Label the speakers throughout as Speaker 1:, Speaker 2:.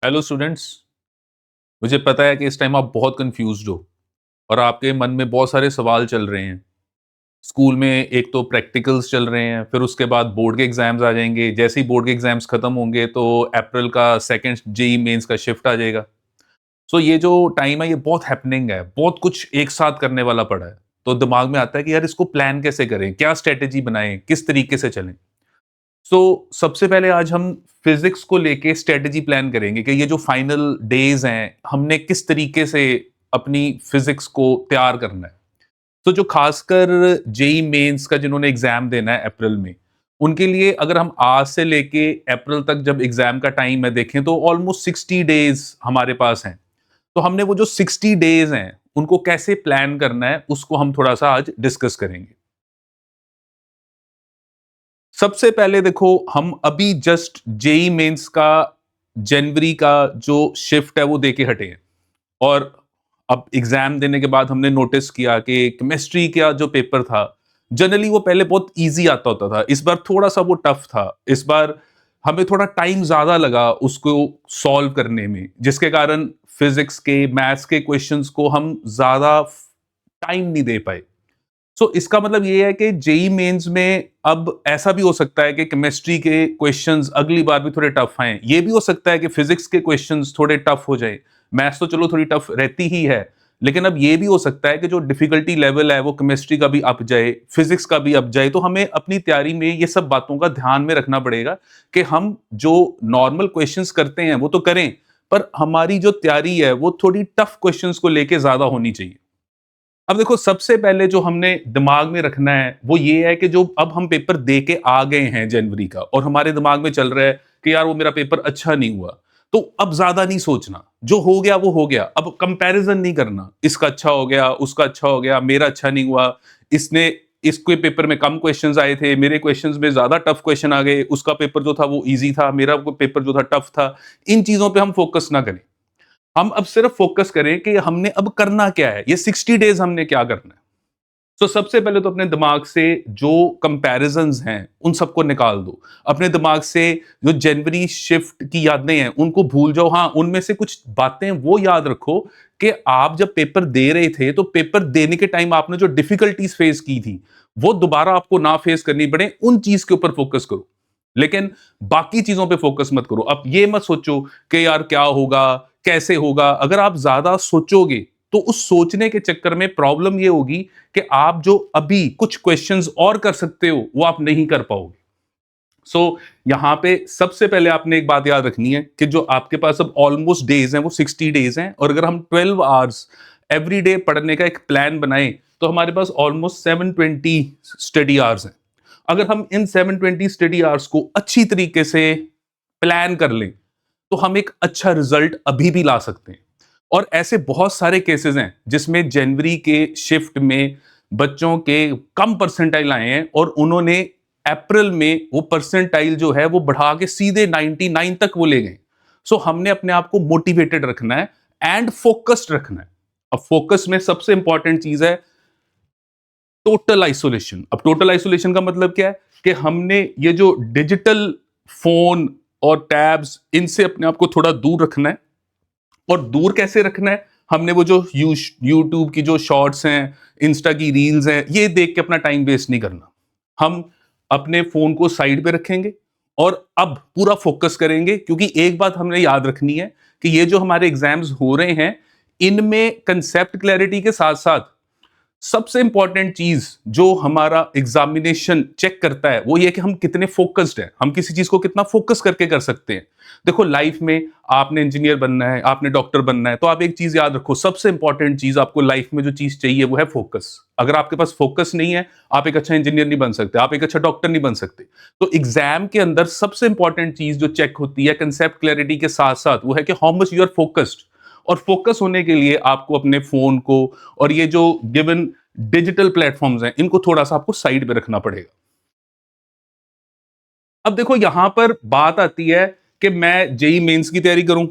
Speaker 1: Hello students. मुझे पता है कि इस टाइम आप बहुत कंफ्यूज्ड हो और आपके मन में बहुत सारे सवाल चल रहे हैं। स्कूल में एक तो प्रैक्टिकल्स चल रहे हैं, फिर उसके बाद बोर्ड के एग्जाम्स आ जाएंगे। जैसे ही बोर्ड के एग्जाम्स खत्म होंगे तो अप्रैल का सेकंड जेई मेंस का शिफ्ट आ जाएगा। सो ये जो टाइम है ये बहुत हैपनिंग है, बहुत कुछ एक साथ करने वाला पड़ा है। तो दिमाग में आता है कि यार इसको प्लान कैसे करें, क्या स्ट्रेटेजी बनाएं, किस तरीके से चलें। सबसे पहले आज हम फिजिक्स को लेके स्ट्रेटेजी प्लान करेंगे कि ये जो फाइनल डेज हैं हमने किस तरीके से अपनी फिजिक्स को तैयार करना है। तो जो खासकर जेई मेंस का जिन्होंने एग्जाम देना है अप्रैल में, उनके लिए अगर हम आज से लेके अप्रैल तक जब एग्जाम का टाइम है देखें तो ऑलमोस्ट 60 डेज हमारे पास हैं। तो हमने वो जो 60 डेज हैं उनको कैसे प्लान करना है उसको हम थोड़ा सा आज डिस्कस करेंगे। सबसे पहले देखो, हम अभी जस्ट जेई मेंस का जनवरी का जो शिफ्ट है वो दे के हटे हैं। और अब एग्जाम देने के बाद हमने नोटिस किया कि केमिस्ट्री का जो पेपर था, जनरली वो पहले बहुत इजी आता होता था, इस बार थोड़ा सा वो टफ था। इस बार हमें थोड़ा टाइम ज्यादा लगा उसको सॉल्व करने में, जिसके कारण फिजिक्स के मैथ्स के क्वेश्चंस को हम ज्यादा टाइम नहीं दे पाए। इसका मतलब ये है कि जेई मेंस में अब ऐसा भी हो सकता है कि केमिस्ट्री के क्वेश्चंस अगली बार भी थोड़े टफ आए। ये भी हो सकता है कि फिजिक्स के क्वेश्चंस थोड़े टफ हो जाए। मैथ्स तो चलो थोड़ी टफ रहती ही है, लेकिन अब ये भी हो सकता है कि जो डिफिकल्टी लेवल है वो केमिस्ट्री का भी अप जाए, फिजिक्स का भी अप जाए। तो हमें अपनी तैयारी में ये सब बातों का ध्यान में रखना पड़ेगा कि हम जो नॉर्मल क्वेश्चंस करते हैं वो तो करें, पर हमारी जो तैयारी है वो थोड़ी टफ क्वेश्चंस को लेके ज्यादा होनी चाहिए। अब देखो, सबसे पहले जो हमने दिमाग में रखना है वो ये है कि जो अब हम पेपर दे के आ गए हैं जनवरी का, और हमारे दिमाग में चल रहा है कि यार वो मेरा पेपर अच्छा नहीं हुआ, तो अब ज्यादा नहीं सोचना। जो हो गया वो हो गया। अब कंपैरिजन नहीं करना, इसका अच्छा हो गया, उसका अच्छा हो गया, मेरा अच्छा नहीं हुआ। इसने इसके पेपर में कम क्वेश्चंस आए थे, मेरे क्वेश्चंस में ज्यादा टफ क्वेश्चन आ गए, उसका पेपर जो था वो इजी था, मेरा पेपर जो था टफ था। इन चीजों पे हम फोकस ना करें। हम अब सिर्फ फोकस करें कि हमने अब करना क्या है, ये 60 डेज हमने क्या करना है। सबसे पहले तो अपने दिमाग से जो कंपैरिजंस हैं उन सबको निकाल दो। अपने दिमाग से जो जनवरी शिफ्ट की यादें हैं उनको भूल जाओ। हाँ, उनमें से कुछ बातें वो याद रखो कि आप जब पेपर दे रहे थे तो पेपर देने के टाइम आपने जो डिफिकल्टीज फेस की थी वो दोबारा आपको ना फेस करनी पड़े, उन चीज के ऊपर फोकस करो। लेकिन बाकी चीजों पे फोकस मत करो। अब ये मत सोचो कि यार क्या होगा, कैसे होगा। अगर आप ज्यादा सोचोगे तो उस सोचने के चक्कर में प्रॉब्लम ये होगी कि आप जो अभी कुछ क्वेश्चंस और कर सकते हो वो आप नहीं कर पाओगे। यहां पे सबसे पहले आपने एक बात याद रखनी है कि जो आपके पास अब ऑलमोस्ट डेज हैं वो 60 डेज हैं, और अगर हम 12 आवर्स एवरी डे पढ़ने का एक प्लान बनाएं तो हमारे पास ऑलमोस्ट 720 स्टडी आवर्स हैं। अगर हम इन 720 स्टडी आवर्स को अच्छी तरीके से प्लान कर लें तो हम एक अच्छा रिजल्ट अभी भी ला सकते हैं। और ऐसे बहुत सारे केसेस हैं जिसमें जनवरी के शिफ्ट में बच्चों के कम परसेंटाइल आए हैं और उन्होंने अप्रैल में वो परसेंटाइल जो है वो बढ़ा के सीधे 99 तक वो ले गए। हमने अपने आप को मोटिवेटेड रखना है एंड फोकस्ड रखना है। अब फोकस में सबसे इंपॉर्टेंट चीज है टोटल आइसोलेशन। अब टोटल आइसोलेशन का मतलब क्या है कि हमने ये जो डिजिटल फोन और टैब्स इनसे अपने आप को थोड़ा दूर रखना है। और दूर कैसे रखना है? हमने वो जो यूट्यूब की जो शॉर्ट्स हैं, इंस्टा की रील्स हैं, ये देख के अपना टाइम वेस्ट नहीं करना। हम अपने फोन को साइड पे रखेंगे और अब पूरा फोकस करेंगे, क्योंकि एक बात हमने याद रखनी है कि ये जो हमारे एग्जाम्स हो रहे हैं इनमें कंसेप्ट क्लैरिटी के साथ साथ सबसे इंपॉर्टेंट चीज जो हमारा एग्जामिनेशन चेक करता है वो ये कि हम कितने फोकस्ड हैं, हम किसी चीज को कितना फोकस करके कर सकते हैं। देखो, लाइफ में आपने इंजीनियर बनना है, आपने डॉक्टर बनना है, तो आप एक चीज याद रखो, सबसे इंपॉर्टेंट चीज आपको लाइफ में जो चीज चाहिए वो है फोकस। अगर आपके पास फोकस नहीं है आप एक अच्छा इंजीनियर नहीं बन सकते, आप एक अच्छा डॉक्टर नहीं बन सकते। तो एग्जाम के अंदर सबसे इंपॉर्टेंट चीज जो चेक होती है कंसेप्ट क्लैरिटी के साथ साथ वो है कि how much you are focused. और फोकस होने के लिए आपको अपने फोन को और ये जो गिवन डिजिटल प्लेटफॉर्म्स हैं इनको थोड़ा सा आपको साइड पे रखना पड़ेगा। अब देखो, यहां पर बात आती है कि मैं जेई मेंस की तैयारी करूं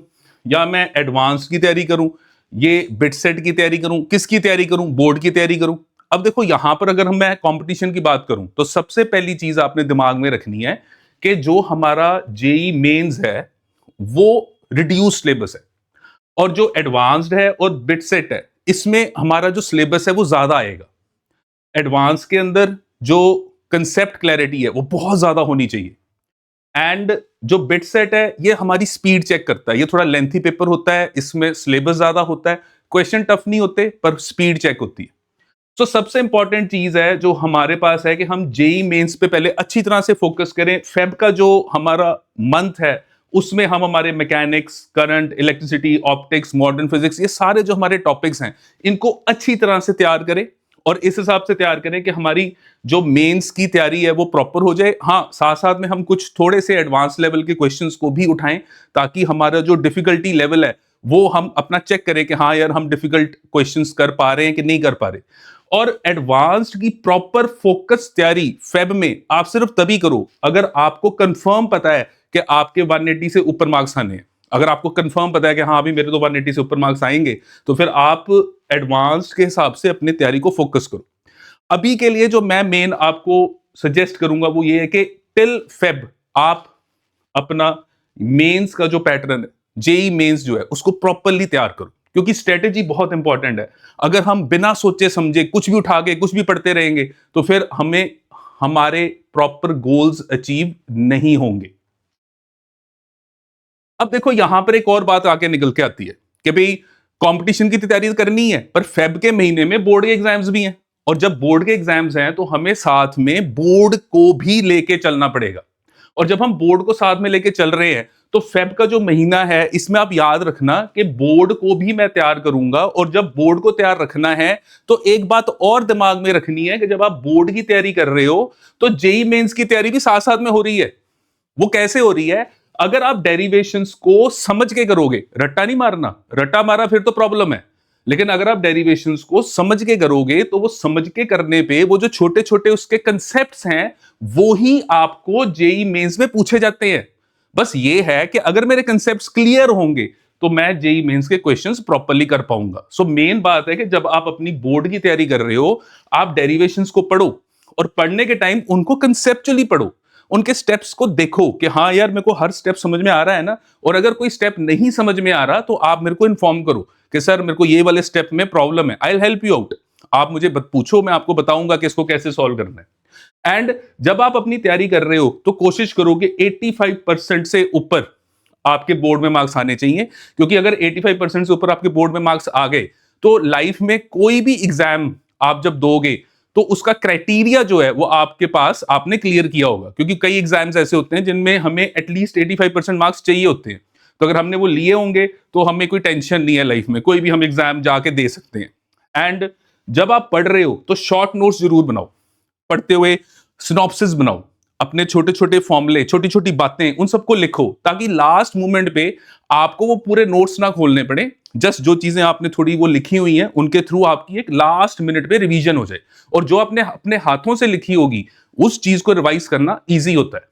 Speaker 1: या मैं एडवांस की तैयारी करूं, ये बिट सेट की तैयारी करूं, किसकी तैयारी करूं, बोर्ड की तैयारी करूं। अब देखो, यहां पर अगर मैं कंपटीशन की बात करूं तो सबसे पहली चीज आपने दिमाग में रखनी है कि जो हमारा जेई मेंस है वो रिड्यूस सिलेबस है, और जो एडवांस्ड है और बिट सेट है, इसमें हमारा जो सिलेबस है वो ज्यादा आएगा। एडवांस के अंदर जो कंसेप्ट क्लैरिटी है वो बहुत ज्यादा होनी चाहिए, एंड जो बिट सेट है ये हमारी स्पीड चेक करता है। ये थोड़ा लेंथी पेपर होता है, इसमें सिलेबस ज्यादा होता है, क्वेश्चन टफ नहीं होते पर स्पीड चेक होती है। तो सबसे इंपॉर्टेंट चीज है जो हमारे पास है कि हम जेई मेंस पे पहले अच्छी तरह से फोकस करें। फेब का जो हमारा मंथ है उसमें हम हमारे mechanics, current, electricity, optics, modern physics, ये सारे जो हमारे टॉपिक्स हैं इनको अच्छी तरह से तैयार करें, और इस हिसाब से तैयार करें कि हमारी जो मेंस की तैयारी है वो प्रॉपर हो जाए। हाँ, साथ साथ में हम कुछ थोड़े से एडवांस लेवल के क्वेश्चंस को भी उठाएं, ताकि हमारा जो डिफिकल्टी लेवल है वो हम अपना चेक करें कि हाँ यार, हम डिफिकल्ट क्वेश्चंस कर पा रहे हैं कि नहीं कर पा रहे। और एडवांस्ड की प्रॉपर फोकस तैयारी फेब में आप सिर्फ तभी करो अगर आपको कंफर्म पता है कि आपके 180 से ऊपर मार्क्स आने हैं। अगर आपको कंफर्म पता है कि हाँ अभी मेरे तो 180 से ऊपर मार्क्स आएंगे, तो फिर आप एडवांस के हिसाब से अपनी तैयारी को फोकस करो। अभी के लिए जो मैं मेन आपको सजेस्ट करूंगा वो ये है कि टिल फेब आप अपना मेंस का जो पैटर्न है, जेई मेंस जो है उसको प्रॉपरली तैयार करो, क्योंकि स्ट्रेटेजी बहुत इंपॉर्टेंट है। अगर हम बिना सोचे समझे कुछ भी उठा के कुछ भी पढ़ते रहेंगे तो फिर हमें हमारे प्रॉपर गोल्स अचीव नहीं होंगे। अब देखो यहां पर एक और बात आके निकल के आती है कि भाई कंपटीशन की तैयारी करनी है, पर फेब के महीने में बोर्ड के एग्जाम्स भी हैं, और जब बोर्ड के एग्जाम्स हैं तो हमें साथ में बोर्ड को भी लेके चलना पड़ेगा। और जब हम बोर्ड को साथ में लेके चल रहे हैं तो फेब का जो महीना है इसमें आप याद रखना कि बोर्ड को भी मैं तैयार करूंगा। और जब बोर्ड को तैयार रखना है तो एक बात और दिमाग में रखनी है कि जब आप बोर्ड की तैयारी कर रहे हो तो जेई मेंस की तैयारी भी साथ साथ में हो रही है। वो कैसे हो रही है? अगर आप डेरिवेशंस को समझ के करोगे, रट्टा नहीं मारना, रट्टा मारा फिर तो प्रॉब्लम है, लेकिन अगर आप डेरिवेशंस को समझ के करोगे तो वो समझ के करने पे वो जो छोटे छोटे उसके कंसेप्ट्स हैं वो ही आपको जेई मेंस में पूछे जाते हैं। बस ये है कि अगर मेरे कंसेप्ट्स क्लियर होंगे तो मैं जेई मेंस के क्वेश्चंस प्रॉपर्ली कर पाऊंगा। सो मेन बात है कि जब आप अपनी बोर्ड की तैयारी कर रहे हो आप डेरिवेशंस को पढ़ो, और पढ़ने के टाइम उनको कंसेप्चुअली पढ़ो, उनके स्टेप्स को देखो कि हाँ यार मेरे को हर स्टेप समझ में आ रहा है ना। और अगर कोई स्टेप नहीं समझ में आ रहा तो आप मेरे को इन्फॉर्म करो कि सर मेरे को ये वाले स्टेप में प्रॉब्लम है, I will help you out. आप मुझे पूछो, मैं आपको बताऊंगा कि इसको कैसे सॉल्व करना है। एंड जब आप अपनी तैयारी कर रहे हो तो कोशिश करो कि 85% से ऊपर आपके बोर्ड में मार्क्स आने चाहिए, क्योंकि अगर 85% से ऊपर आपके बोर्ड में मार्क्स आ गए तो लाइफ में कोई भी एग्जाम आप जब दोगे तो उसका क्राइटेरिया जो है वो आपके पास आपने क्लियर किया होगा। क्योंकि कई एग्जाम्स ऐसे होते हैं जिनमें हमें एटलीस्ट 85% मार्क्स चाहिए होते हैं, तो अगर हमने वो लिए होंगे तो हमें कोई टेंशन नहीं है लाइफ में, कोई भी हम एग्जाम जाके दे सकते हैं। एंड जब आप पढ़ रहे हो तो शॉर्ट नोट्स जरूर बनाओ, पढ़ते हुए सिनॉप्सिस बनाओ, अपने छोटे छोटे फॉर्मूले, छोटी छोटी बातें, उन सबको लिखो, ताकि लास्ट मोमेंट पे आपको वो पूरे नोट्स ना खोलने पड़े। जस्ट जो चीजें आपने थोड़ी वो लिखी हुई हैं उनके थ्रू आपकी एक लास्ट मिनट पे रिवीजन हो जाए, और जो आपने अपने हाथों से लिखी होगी उस चीज को रिवाइज करना इजी होता है।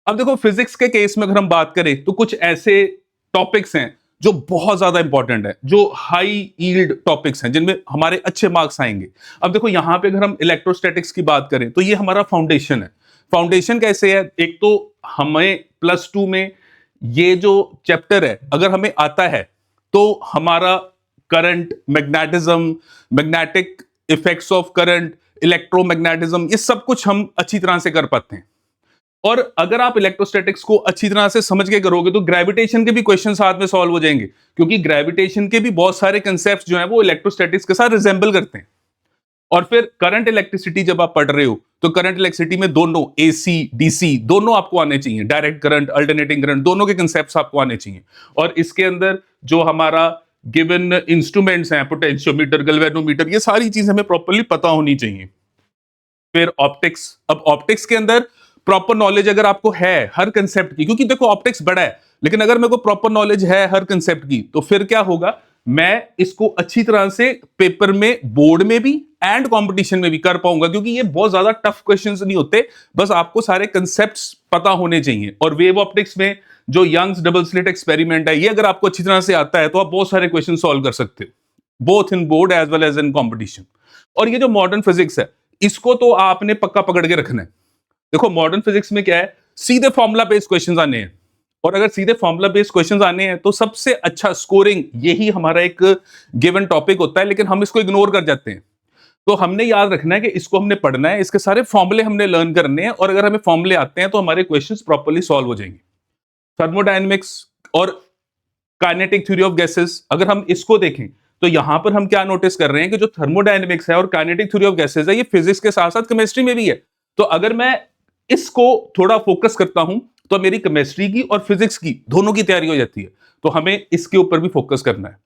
Speaker 1: अब देखो फिजिक्स के केस में अगर हम बात करें तो कुछ ऐसे टॉपिक्स हैं जो बहुत ज्यादा इंपॉर्टेंट है, जो हाई यील्ड टॉपिक्स हैं जिनमें हमारे अच्छे मार्क्स आएंगे। अब देखो यहां पे अगर हम इलेक्ट्रोस्टैटिक्स की बात करें तो ये हमारा फाउंडेशन है। फाउंडेशन कैसे है? एक तो हमें +2 में ये जो चैप्टर है अगर हमें आता है तो हमारा current, magnetism, magnetic effects of current, electromagnetism, ये सब कुछ हम अच्छी तरह से कर पाते हैं। और अगर आप इलेक्ट्रोस्टैटिक्स को अच्छी तरह से समझ के करोगे तो ग्रेविटेशन के भी क्वेश्चन साथ में सॉल्व हो जाएंगे, क्योंकि ग्रेविटेशन के भी बहुत सारे कंसेप्ट जो हैं वो इलेक्ट्रोस्टैटिक्स के साथ रिजेंबल करते हैं। और फिर करंट इलेक्ट्रिसिटी जब आप पढ़ रहे हो तो करंट इलेक्ट्रिसिटी में दोनों एसी डीसी दोनों आपको आने चाहिए, डायरेक्ट करंट, अल्टरनेटिंग करंट, दोनों के कंसेप्ट्स आपको आने चाहिए। और इसके अंदर जो हमारा गिवन इंस्ट्रूमेंट्स हैं, पोटेंशियोमीटर, गैल्वेनोमीटर, ये सारी चीजें हमें प्रॉपर्ली पता होनी चाहिए। फिर ऑप्टिक्स, अब ऑप्टिक्स के अंदर प्रॉपर नॉलेज अगर आपको है हर कंसेप्ट की, क्योंकि देखो ऑप्टिक्स बड़ा है, लेकिन अगर मेरे को प्रॉपर नॉलेज है हर कंसेप्ट की तो फिर क्या होगा, मैं इसको अच्छी तरह से पेपर में, बोर्ड में भी एंड कंपटीशन में भी कर पाऊंगा, क्योंकि ये बहुत ज्यादा टफ क्वेश्चंस नहीं होते, बस आपको सारे कंसेप्ट्स पता होने चाहिए। और वेव ऑप्टिक्स में जो यंग्स डबल स्लिट एक्सपेरिमेंट है, ये अगर आपको अच्छी तरह से आता है तो आप बहुत सारे क्वेश्चन सॉल्व कर सकते हो, both in board as well as in competition. और ये जो मॉडर्न फिजिक्स है इसको तो आपने पक्का पकड़ के रखना है। देखो मॉडर्न फिजिक्स में क्या है, सीधे फॉर्मूला बेस्ड क्वेश्चंस आने हैं, और अगर सीधे फॉर्मूला बेस्ड क्वेश्चंस आने हैं तो सबसे अच्छा स्कोरिंग यही हमारा एक गिवन टॉपिक होता है, लेकिन हम इसको इग्नोर कर जाते हैं। तो हमने याद रखना है कि इसको हमने पढ़ना है, इसके सारे फॉर्मूले हमने लर्न करने हैं, और अगर हमें फॉर्मूले आते हैं तो हमारे क्वेश्चंस प्रॉपर्ली सॉल्व हो जाएंगे। थर्मोडायनेमिक्स और काइनेटिक थ्योरी ऑफ गैसेस, अगर हम इसको देखें तो यहां पर हम क्या नोटिस कर रहे हैं कि जो थर्मोडायनेमिक्स है और काइनेटिक थ्योरी ऑफ गैसेस है, ये फिजिक्स के साथ साथ केमिस्ट्री में भी है। तो अगर मैं इसको थोड़ा फोकस करता हूं तो मेरी केमिस्ट्री की और फिजिक्स की दोनों की तैयारी हो जाती है। तो हमें इसके ऊपर भी फोकस करना है।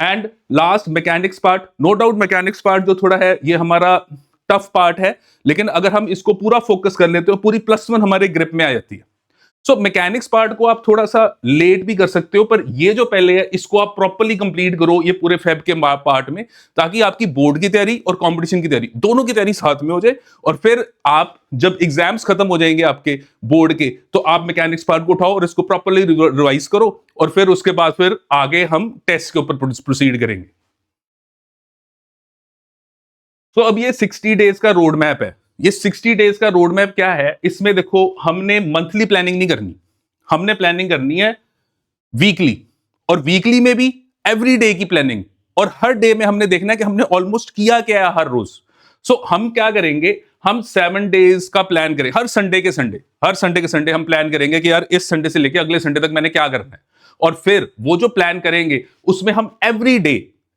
Speaker 1: And last mechanics part, no doubt mechanics part जो थोड़ा है ये हमारा टफ पार्ट है, लेकिन अगर हम इसको पूरा फोकस कर लेते हो पूरी +1 हमारे ग्रिप में आ जाती है। सो मैकेनिक्स पार्ट को आप थोड़ा सा लेट भी कर सकते हो, पर ये जो पहले है इसको आप प्रॉपर्ली कंप्लीट करो ये पूरे फेब के पार्ट में, ताकि आपकी बोर्ड की तैयारी और कंपटीशन की तैयारी दोनों की तैयारी साथ में हो जाए। और फिर आप जब एग्जाम्स खत्म हो जाएंगे आपके बोर्ड के, तो आप मैकेनिक्स पार्ट को उठाओ और इसको प्रॉपर्ली रिवाइज करो, और फिर उसके बाद फिर आगे हम टेस्ट के ऊपर प्रोसीड करेंगे। तो अब ये 60 डेज का रोड मैप है। ये 60 डेज का रोड मैप क्या है, इसमें देखो हमने मंथली प्लानिंग नहीं करनी, हमने प्लानिंग करनी है वीकली, और वीकली में भी एवरी डे की प्लानिंग, और हर डे में हमने देखना है कि हमने ऑलमोस्ट किया क्या है हर रोज। सो हम क्या करेंगे, हम 7 डेज का प्लान करें, हर संडे के संडे हम प्लान करेंगे कि यार इस संडे से लेकर अगले संडे तक मैंने क्या करना है। और फिर वो जो प्लान करेंगे उसमें हम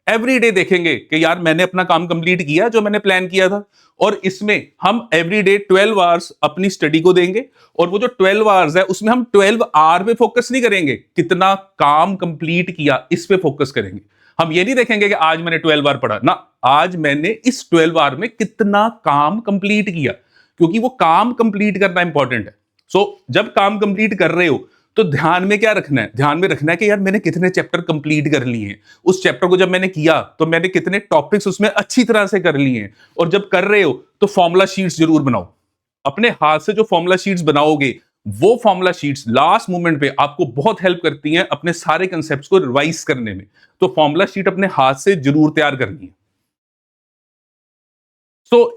Speaker 1: एवरी डे देखेंगे कि यार मैंने अपना काम कंप्लीट किया जो मैंने प्लान किया था। और इसमें हम एवरी डे 12 आवर्स अपनी स्टडी को देंगे, और वो जो 12 आवर्स है उसमें हम 12 आवर पे फोकस नहीं करेंगे, कितना काम कंप्लीट किया इस पे फोकस करेंगे। हम ये नहीं देखेंगे कि आज मैंने 12 आवर पढ़ा ना, आज मैंने इस 12 आवर में कितना काम कंप्लीट किया, क्योंकि वो काम कंप्लीट करना इंपॉर्टेंट है। सो जब काम कंप्लीट कर रहे हो तो ध्यान में क्या रखना है, ध्यान में रखना है कि यार मैंने कितने चैप्टर कंप्लीट कर लिए हैं, उस चैप्टर को जब मैंने किया तो मैंने कितने टॉपिक्स उसमें अच्छी तरह से कर लिए हैं। और जब कर रहे हो तो फॉर्मूला शीट्स जरूर बनाओ, अपने हाथ से जो फॉर्मूला शीट्स बनाओगे वो फॉर्मूला शीट्स लास्ट मोमेंट पे आपको बहुत हेल्प करती हैं अपने सारे कंसेप्ट्स को रिवाइज करने में। तो फॉर्मूला शीट अपने हाथ से जरूर तैयार करनी है।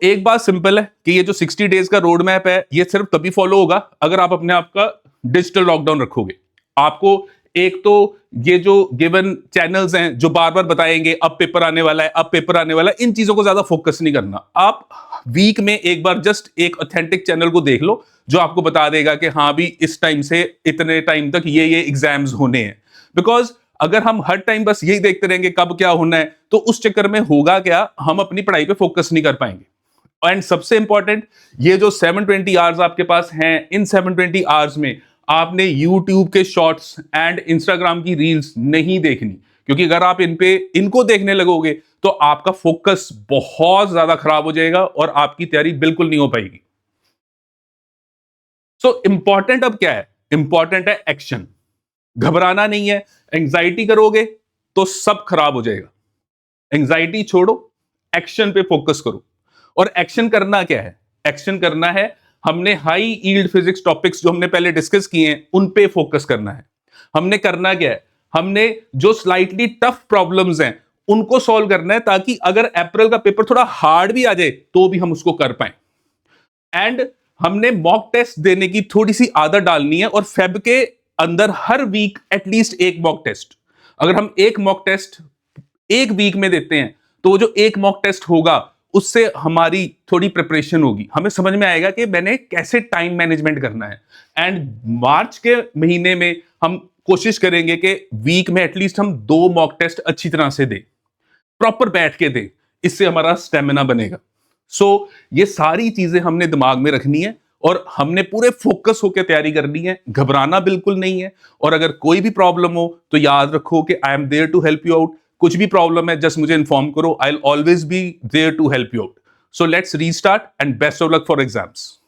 Speaker 1: एक बात सिंपल है कि ये जो 60 डेज का रोड मैप है ये सिर्फ तभी फॉलो होगा अगर आप अपने आप का डिजिटल लॉकडाउन रखोगे। आपको एक तो ये जो गिवन चैनल्स हैं जो बार बार बताएंगे अब पेपर आने वाला है, अब पेपर आने वाला है, इन चीजों को ज्यादा फोकस नहीं करना। आप वीक में एक बार जस्ट एक ऑथेंटिक चैनल को देख लो जो आपको बता देगा कि हाँ भी इस टाइम से इतने टाइम तक ये एग्जाम्स होने हैं। बिकॉज अगर हम हर टाइम बस यही देखते रहेंगे कब क्या होना है, तो उस चक्कर में होगा क्या, हम अपनी पढ़ाई पे फोकस नहीं कर पाएंगे। एंड सबसे इंपॉर्टेंट, ये जो 720 आवर्स आपके पास हैं, इन 720 आवर्स में आपने यूट्यूब के शॉर्ट्स एंड इंस्टाग्राम की रील्स नहीं देखनी, क्योंकि अगर आप इनको देखने लगोगे तो आपका फोकस बहुत ज्यादा खराब हो जाएगा और आपकी तैयारी बिल्कुल नहीं हो पाएगी। इंपॉर्टेंट अब क्या है, इंपॉर्टेंट है एक्शन। घबराना नहीं है, एंजाइटी करोगे तो सब खराब हो जाएगा। एंजाइटी छोड़ो, एक्शन पे फोकस करो। और एक्शन करना क्या है, एक्शन करना है हमने हाई यील्ड फिजिक्स टॉपिक्स जो हमने पहले डिस्कस किए हैं उन पे फोकस करना है। हमने करना क्या है, हमने जो स्लाइटली टफ प्रॉब्लम्स हैं उनको सॉल्व करना है, ताकि अगर अप्रैल का पेपर थोड़ा हार्ड भी आ जाए तो भी हम उसको कर पाए। एंड हमने मॉक टेस्ट देने की थोड़ी सी आदत डालनी है, और फेब के अंदर हर वीक एटलीस्ट एक मॉक टेस्ट। अगर हम एक मॉक टेस्ट एक वीक में देते हैं तो जो एक मॉक टेस्ट होगा उससे हमारी थोड़ी प्रिपरेशन होगी, हमें समझ में आएगा कि मैंने कैसे टाइम मैनेजमेंट करना है। एंड मार्च के महीने में हम कोशिश करेंगे कि वीक में एटलीस्ट हम 2 मॉक टेस्ट अच्छी तरह से दें, प्रॉपर बैठ के दें, इससे हमारा स्टेमिना बनेगा। ये सारी चीजें हमने दिमाग में रखनी है और हमने पूरे फोकस होकर तैयारी करनी है, घबराना बिल्कुल नहीं है। और अगर कोई भी प्रॉब्लम हो तो याद रखो कि I am there to help you out. कुछ भी प्रॉब्लम है जस्ट मुझे इन्फॉर्म करो, I will always be there to help you out. So let's restart and best of luck for exams.